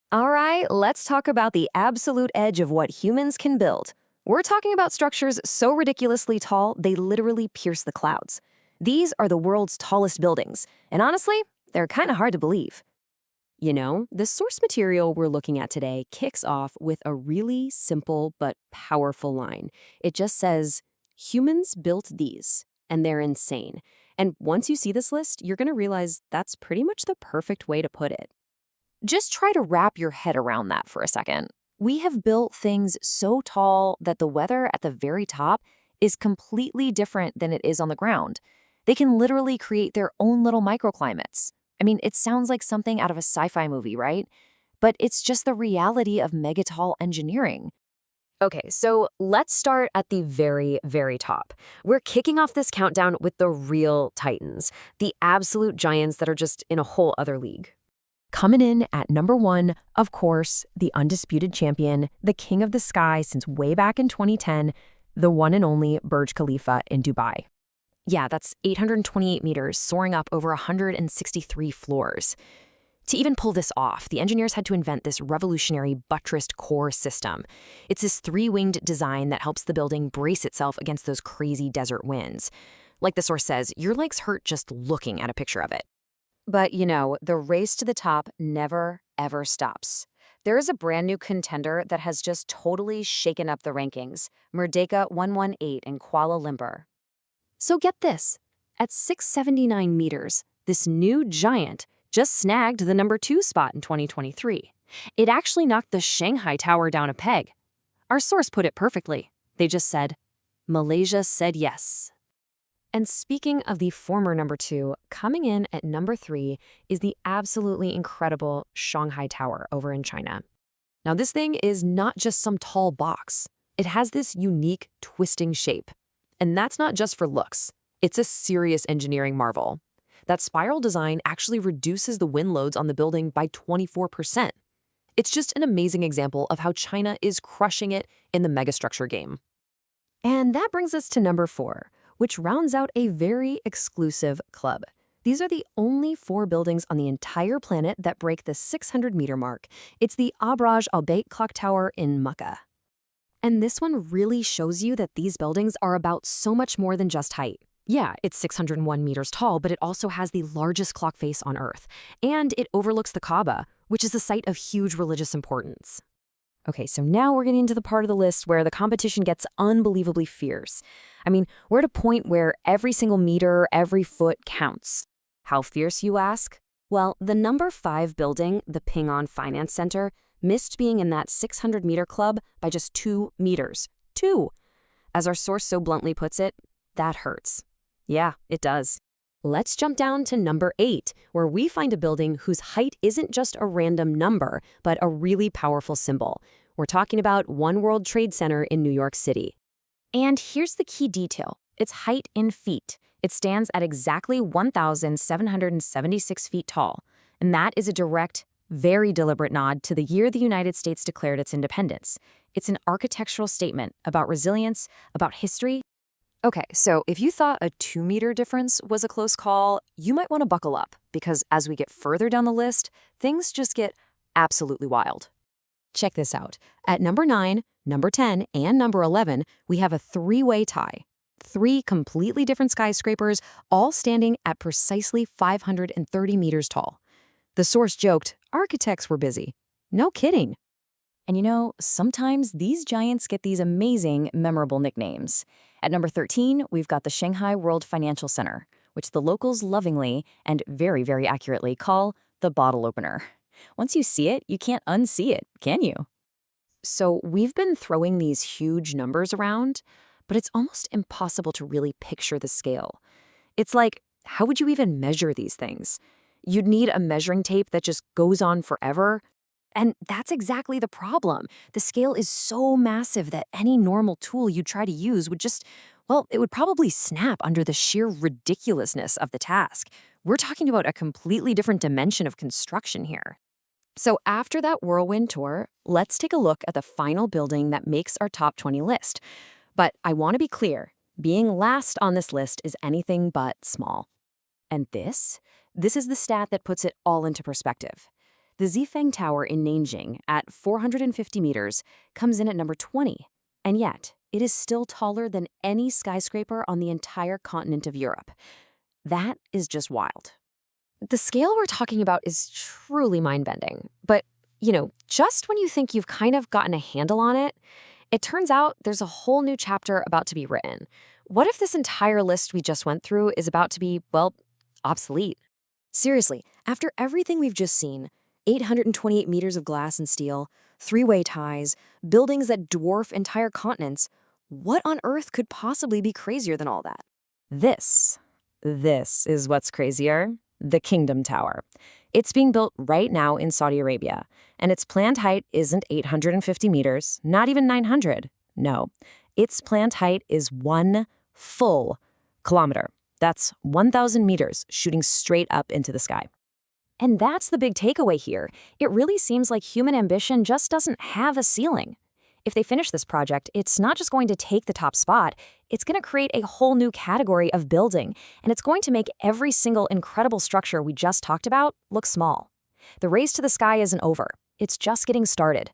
All right, let's talk about the absolute edge of what humans can build. We're talking about structures so ridiculously tall, they literally pierce the clouds. These are the world's tallest buildings, and honestly, they're kind of hard to believe. The source material we're looking at today kicks off with a really simple but powerful line. It just says, humans built these, and they're insane. And once you see this list, you're going to realize that's pretty much the perfect way to put it. Just try to wrap your head around that for a second. We have built things so tall that the weather at the very top is completely different than it is on the ground. They can literally create their own little microclimates. I mean, it sounds like something out of a sci-fi movie, right? But it's just the reality of megatall engineering. Okay, so let's start at the very, very top. We're kicking off this countdown with the real titans, the absolute giants that are just in a whole other league. Coming in at number one, of course, the undisputed champion, the king of the sky since way back in 2010, the one and only Burj Khalifa in Dubai. Yeah, that's 828 meters, soaring up over 163 floors. To even pull this off, the engineers had to invent this revolutionary buttressed core system. It's this three-winged design that helps the building brace itself against those crazy desert winds. Like the source says, your legs hurt just looking at a picture of it. But, the race to the top never, ever stops. There is a brand new contender that has just totally shaken up the rankings, Merdeka 118 in Kuala Lumpur. So get this, at 679 meters, this new giant just snagged the number 2 spot in 2023. It actually knocked the Shanghai Tower down a peg. Our source put it perfectly. They just said, Malaysia said yes. And speaking of the former number 2, coming in at number 3 is the absolutely incredible Shanghai Tower over in China. Now, this thing is not just some tall box. It has this unique, twisting shape. And that's not just for looks. It's a serious engineering marvel. That spiral design actually reduces the wind loads on the building by 24%. It's just an amazing example of how China is crushing it in the megastructure game. And that brings us to number 4, which rounds out a very exclusive club. These are the only 4 buildings on the entire planet that break the 600-meter mark. It's the Abraj Al Bait Clock Tower in Mecca. And this one really shows you that these buildings are about so much more than just height. Yeah, it's 601 meters tall, but it also has the largest clock face on Earth. And it overlooks the Kaaba, which is a site of huge religious importance. Okay, so now we're getting into the part of the list where the competition gets unbelievably fierce. I mean, we're at a point where every single meter, every foot counts. How fierce, you ask? Well, the number 5 building, the Ping An Finance Center, missed being in that 600-meter club by just 2 meters. 2! As our source so bluntly puts it, that hurts. Yeah, it does. Let's jump down to number 8, where we find a building whose height isn't just a random number, but a really powerful symbol. We're talking about One World Trade Center in New York City. And here's the key detail. Its height in feet. It stands at exactly 1,776 feet tall. And that is a direct, very deliberate nod to the year the United States declared its independence. It's an architectural statement about resilience, about history. Okay, so if you thought a 2-meter difference was a close call, you might want to buckle up, because as we get further down the list, things just get absolutely wild. Check this out. At number 9, number 10, and number 11, we have a 3-way tie. 3 completely different skyscrapers, all standing at precisely 530 meters tall. The source joked, architects were busy. No kidding. And sometimes these giants get these amazing, memorable nicknames. At number 13, we've got the Shanghai World Financial Center, which the locals lovingly and very, very accurately call the bottle opener. Once you see it, you can't unsee it, can you? So we've been throwing these huge numbers around, but it's almost impossible to really picture the scale. It's like, how would you even measure these things? You'd need a measuring tape that just goes on forever. And that's exactly the problem. The scale is so massive that any normal tool you try to use would it would probably snap under the sheer ridiculousness of the task. We're talking about a completely different dimension of construction here. So after that whirlwind tour, let's take a look at the final building that makes our top 20 list. But I want to be clear, being last on this list is anything but small. And this is the stat that puts it all into perspective. The Zifeng Tower in Nanjing, at 450 meters, comes in at number 20, and yet it is still taller than any skyscraper on the entire continent of Europe. That is just wild. The scale we're talking about is truly mind-bending, but, just when you think you've kind of gotten a handle on it, it turns out there's a whole new chapter about to be written. What if this entire list we just went through is about to be, well, obsolete? Seriously, after everything we've just seen, 828 meters of glass and steel, three-way ties, buildings that dwarf entire continents, what on earth could possibly be crazier than all that? This is what's crazier. The Kingdom Tower. It's being built right now in Saudi Arabia, and its planned height isn't 850 meters, not even 900. No, its planned height is 1 full kilometer. That's 1,000 meters shooting straight up into the sky. And that's the big takeaway here. It really seems like human ambition just doesn't have a ceiling. If they finish this project, it's not just going to take the top spot, it's going to create a whole new category of building, and it's going to make every single incredible structure we just talked about look small. The race to the sky isn't over. It's just getting started.